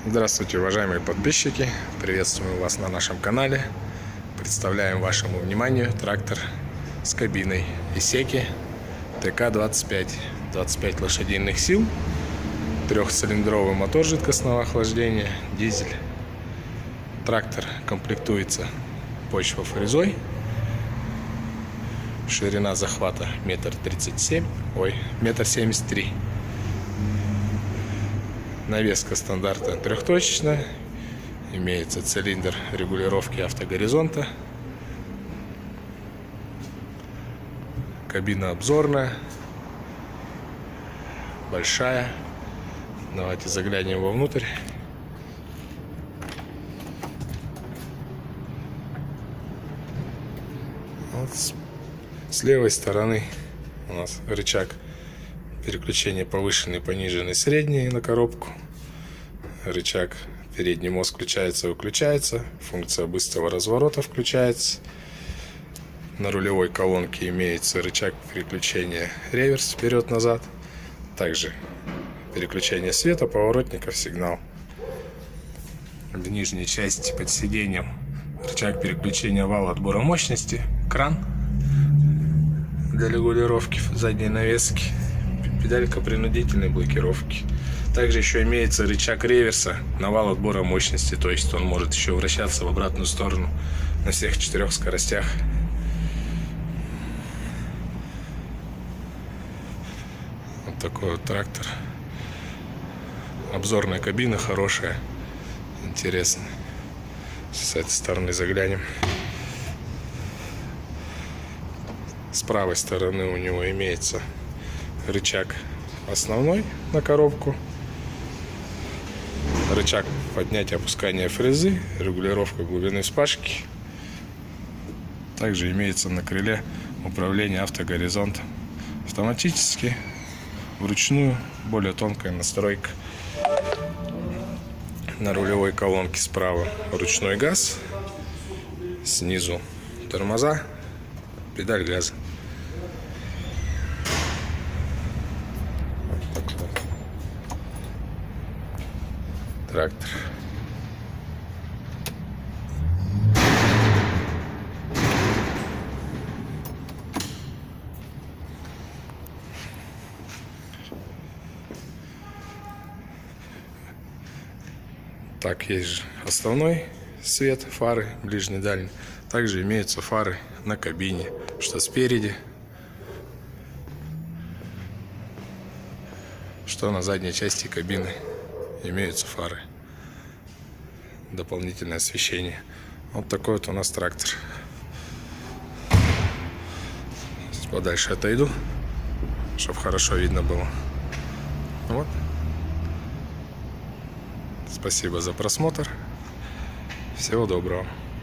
Здравствуйте, уважаемые подписчики! Приветствуем вас на нашем канале. Представляем вашему вниманию трактор с кабиной Исеки ТК-25. 25 лошадиных сил, трехцилиндровый мотор жидкостного охлаждения, дизель. Трактор комплектуется почвофрезой. Ширина захвата 1,37 м, 1,73 м. Навеска стандартная трехточечная. Имеется цилиндр регулировки автогоризонта. Кабина обзорная, большая. Давайте заглянем вовнутрь. Вот с левой стороны у нас рычаг переключения повышенный, пониженный, средний на коробку. Рычаг передний мост включается-выключается. Функция быстрого разворота включается. На рулевой колонке имеется рычаг переключения реверс вперед-назад. Также переключение света, поворотников, сигнал. В нижней части под сиденьем рычаг переключения вала отбора мощности, кран для регулировки задней навески, педалька принудительной блокировки. Также еще имеется рычаг реверса на вал отбора мощности, то есть он может еще вращаться в обратную сторону на всех 4 скоростях. Вот такой вот трактор. Обзорная кабина хорошая, интересная. С этой стороны заглянем. С правой стороны у него имеется рычаг основной на коробку, рычаг поднятия опускания фрезы, регулировка глубины вспашки. Также имеется на крыле управление автогоризонтом. Автоматически, вручную, более тонкая настройка. На рулевой колонке справа ручной газ, снизу тормоза, педаль газа. Трактор. Так, есть же основной свет, фары ближний, дальний. Также имеются фары на кабине, что спереди, что на задней части кабины имеются фары. Дополнительное освещение. Вот такой вот у нас трактор. Сейчас подальше отойду, чтобы хорошо видно было. Вот. Спасибо за просмотр. Всего доброго.